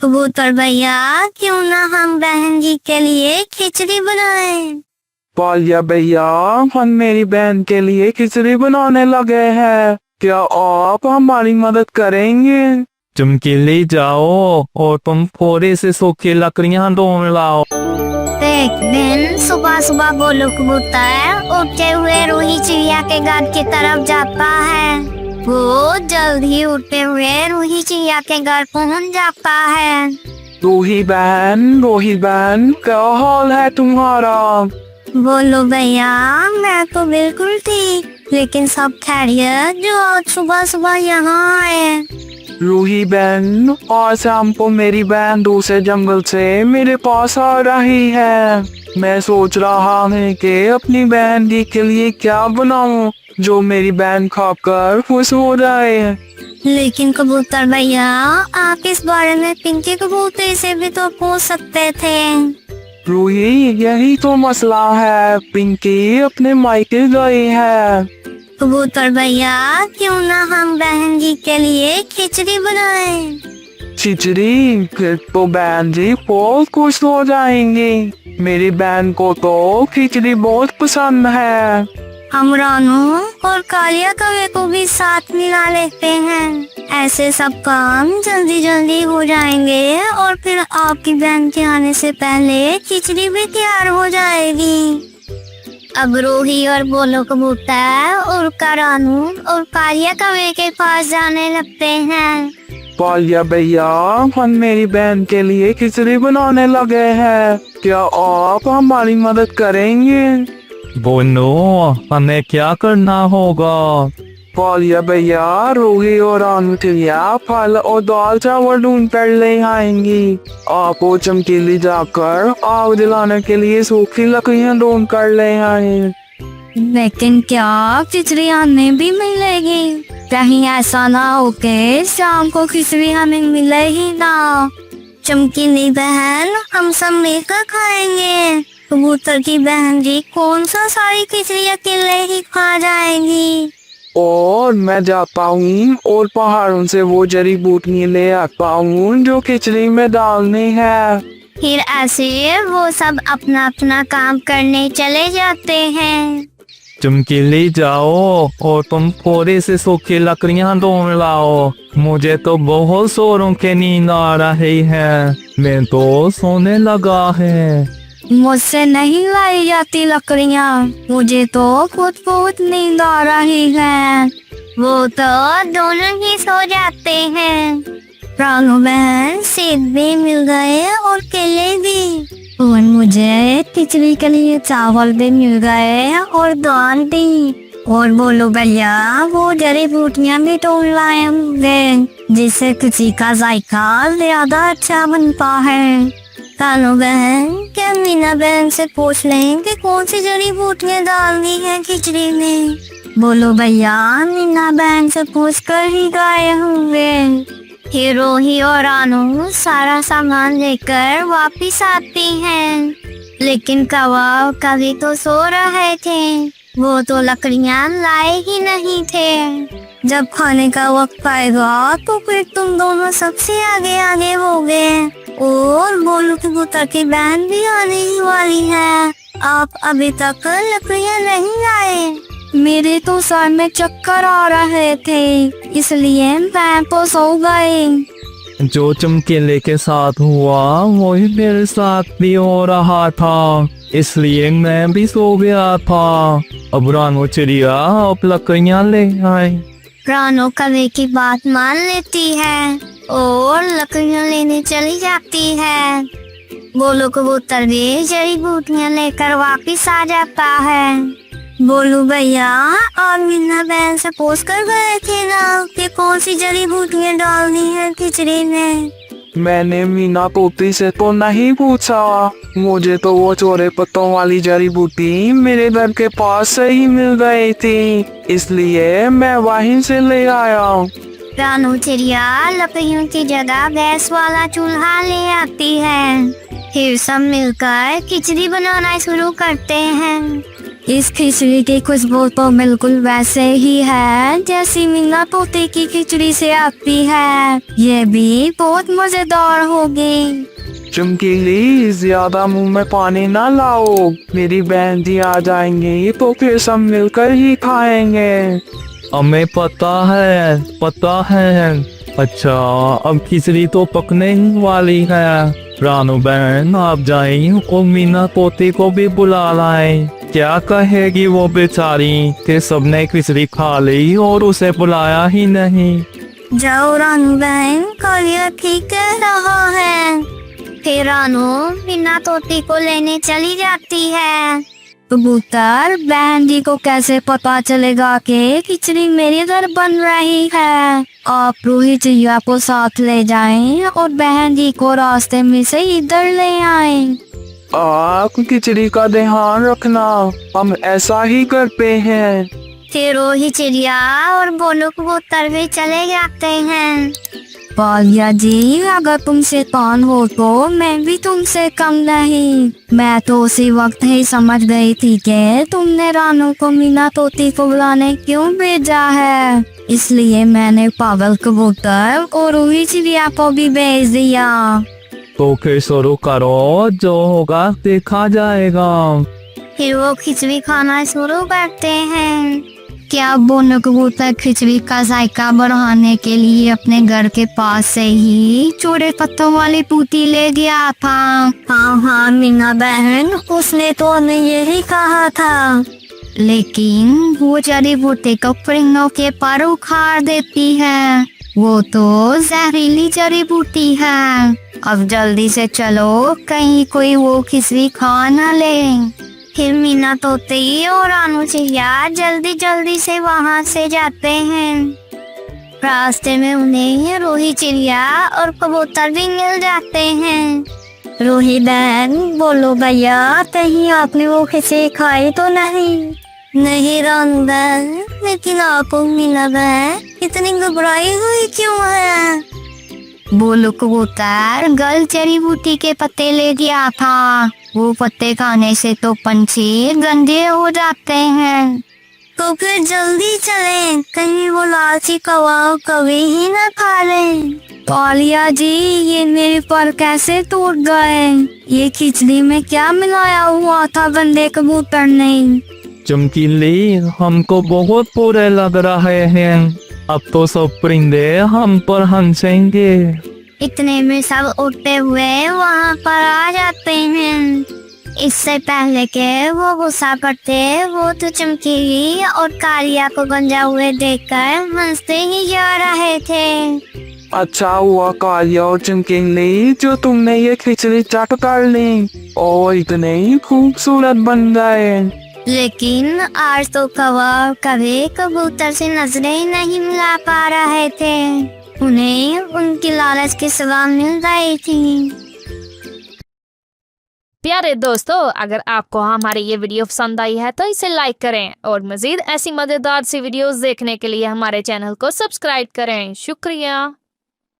कबूतर भैया, क्यों ना हम बहन जी के लिए खिचड़ी बनाएं। पालिया भैया, हम मेरी बहन के लिए खिचड़ी बनाने लगे हैं। क्या आप हमारी मदद करेंगे? चमकीली जाओ और तुम थोड़े से सूखी लकड़ियां ढूंढ लाओ। एक दिन सुबह सुबह गोलू कबूतर उड़ते हुए रूही चिड़िया के घर की तरफ जाता है। वो जल्द ही उड़ते हुए रूही चिड़िया के घर पहुंच जाता है। रूही बहन, क्या हाल है तुम्हारा? बोलो भैया, मैं तो बिल्कुल ठीक, लेकिन सब खैरियत जो आज सुबह सुबह यहाँ आए। रूही बहन, आज शाम को मेरी बहन दूसरे जंगल से मेरे पास आ रही है। मैं सोच रहा हूँ कि अपनी बहन जी के लिए क्या बनाऊं जो मेरी बहन खाकर खुश हो जाए। लेकिन कबूतर भैया, आप इस बारे में पिंकी कबूतर से भी तो पूछ सकते थे। रूही, यही तो मसला है, पिंकी अपने मायके गई है। कबूतर भैया, क्यों ना हम बहन जी के लिए खिचड़ी बनाएं। खिचड़ी? फिर तो बहन जी बहुत खुश हो जाएंगी। मेरी बहन को तो खिचड़ी बहुत पसंद है। हम रानू और कालिया कौवे को भी साथ मिला लेते हैं। ऐसे सब काम जल्दी जल्दी हो जाएंगे और फिर आपकी बहन के आने से पहले खिचड़ी भी तैयार हो जाएगी। अब रूही और बोलो कबूतर और रानू और कालिया कौवे के पास जाने लगते हैं। पालिया भैया, हम मेरी बहन के लिए खिचड़ी बनाने लगे हैं। क्या आप हमारी मदद करेंगे? बोलो, हमें क्या करना होगा? पालिया भैया, रूही और रानू चिड़िया फल और दाल चावल ढूंढ कर ले आएंगी। आप वो चमकीली जाकर आग जलाने के लिए सूखी लकड़ियां ढूंढ कर ले आए। लेकिन क्या खिचड़ी हमें भी मिलेगी? कहीं ऐसा ना हो कि शाम को खिचड़ी हमें मिले ही ना। चमकीली बहन, हम सब मिलकर खाएंगे। कबूतर की बहन जी कौन सा सारी खिचड़ी अकेले ही खा जाएंगी। और मैं जाता हूँ और पहाड़ों से वो जड़ी बूटियां ले आता हूँ जो खिचड़ी में डालनी है। फिर ऐसे वो सब अपना अपना काम करने चले जाते हैं। चमकीली जाओ और तुम थोड़े से सूखी लकड़ियां ढूंढ लाओ। मुझे तो बहुत जोरों की नींद आ रही है। मैं तो सोने लगा है। मुझसे नहीं लाई जाती लकड़ियाँ, मुझे तो खुद बहुत नींद आ रही है। वो तो दोनों ही सो जाते हैं। रानू बहन, सेब भी मिल गए और केले भी, और मुझे खिचड़ी के लिए चावल भी मिल गए और दाल भी। और बोलो भैया, वो जड़ी बूटियां भी ढूंढ लाए होंगे जिससे खिचड़ी का जायका ज्यादा अच्छा बनता है। रानू बहन, क्या मीना बहन से पूछ लें कि कौन सी जड़ी बूटियां डालनी है खिचड़ी में? बोलो भैया, मीना बहन से पूछ कर ही गए होंगे। फिर रूही और रानू सारा सामान लेकर वापिस आती हैं। लेकिन कौवा कभी तो सो रहे थे, वो तो लकड़ियां लाए ही नहीं थे। जब खाने का वक्त आएगा तो फिर तुम दोनों सबसे आगे आगे होगे। और बोलू कबूतर की बहन भी आने ही वाली है। आप अभी तक लकड़ियां नहीं लाए। मेरे तो सर में चक्कर आ रहे थे, इसलिए मैं तो सो गई। जो चमकीले के साथ हुआ वही मेरे साथ भी हो रहा था, इसलिए मैं भी सो गया था। अब रानू चिड़िया अब लकड़ियां ले आई। रानू कौवे की बात मान लेती है और लकड़ियां लेने चली जाती है। बोलू कबूतर भी जड़ी बूटियां लेकर वापिस आ जाता है। बोलू भैया, आप मीना बहन से पूछ कर गए थे ना कि कौन सी जड़ी बूटियां डालनी है खिचड़ी में? मैंने मीना तोती से तो नहीं पूछा, मुझे तो वो चौरे पत्तों वाली जड़ी बूटी मेरे घर के पास से ही मिल गई थी, इसलिए मैं वहीं से ले आया। रानू चिड़िया लकड़ियों की जगह गैस वाला चूल्हा ले आती है। फिर सब मिलकर खिचड़ी बनाना शुरू करते हैं। इस खिचड़ी की खुशबू तो बिल्कुल वैसे ही है जैसी मीना तोते की खिचड़ी से आती है। ये भी बहुत मजेदार होगी। चमकीली, ज्यादा मुंह में पानी ना लाओ, मेरी बहन जी आ जाएंगी तो फिर सब मिलकर ही खाएंगे। हमें पता है। अच्छा, अब खिचड़ी तो पकने ही वाली है। रानू बहन, आप जाएं और मीना तोते को भी बुला लाएं। क्या कहेगी वो बेचारी कि सबने खिचड़ी खा ली और उसे बुलाया ही नहीं। जाओ रानू बहन, कालिया ठीक कह रहा है। फिर रानू मीना तोती को लेने चली जाती है। कबूतर, बहन जी को कैसे पता चलेगा कि खिचड़ी मेरे घर बन रही है? आप रूही चिड़िया को साथ ले जाएं और बहन जी को रास्ते में से इधर ले आएं। आप खिचड़ी का ध्यान रखना, हम ऐसा ही करते हैं। फिर रूही चिड़िया और बोलो कबूतर भी चले जाते हैं। कालिया जी, अगर तुम शैतान हो तो मैं भी तुमसे कम नहीं। मैं तो उसी वक्त ही समझ गई थी कि तुमने रानू को मीना तोती को बुलाने क्यों भेजा है, इसलिए मैंने पागल कबूतर और रूही चिड़िया को भी भेज दिया। तो फिर शुरू करो, जो होगा देखा जाएगा। फिर वो खिचड़ी खाना शुरू करते हैं। क्या बोनो कबूतर खिचड़ी का जायका बढ़ाने के लिए अपने घर के पास से ही छोटे पत्तों वाली टूटी ले गया था? हाँ मीना बहन, उसने तो हमें यही कहा था। लेकिन वो जड़ी बूटी को परिंदों के पर उखाड़ देती है। वो तो जहरीली जड़ी बूटी है। अब जल्दी से चलो, कहीं कोई वो खिचड़ी खा न ले। फिर मीना तोती और रानू चिड़िया जल्दी से वहाँ से जाते हैं। रास्ते में उन्हें रूही चिड़िया और कबूतर भी मिल जाते हैं। रूही बहन, बोलो भैया, कहीं आपने वो खिचड़ी खाई तो नहीं? नहीं रानू बहन, लेकिन आपको मीना बहन इतनी घबराई हुई क्यों है? बोलो कबूतर गल जड़ी बूटी के पत्ते ले गया था। वो पत्ते खाने से तो पंछी गंदे हो जाते हैं। तो फिर जल्दी चलें, कहीं वो लालची कौवा कभी ही न खा ले। कालिया जी, ये मेरे पर कैसे टूट गए? ये खिचड़ी में क्या मिलाया हुआ था गंदे कबूतर ने? चमकीली, हमको बहुत बुरे लग रहे हैं। अब तो सब परिंदे हम पर हंसेंगे। इतने में सब उड़ते हुए वहाँ पर आ जाते हैं। इससे पहले के वो गुस्सा करते, वो तो चमकीली और कालिया को गंजा हुए देखकर हंसते ही जा रहे थे। अच्छा हुआ कालिया और चमकीली जो तुमने ये खिचड़ी चट कर ली और इतने ही खूबसूरत बन गए। लेकिन आज तो कौवा कभी कबूतर से नजरें ही नहीं मिला पा रहे थे। उन्हें उनकी लालच की सजा मिल गई थी। प्यारे दोस्तों, अगर आपको हमारी ये वीडियो पसंद आई है तो इसे लाइक करें और मजीद ऐसी मजेदार सी वीडियोस देखने के लिए हमारे चैनल को सब्सक्राइब करें। शुक्रिया।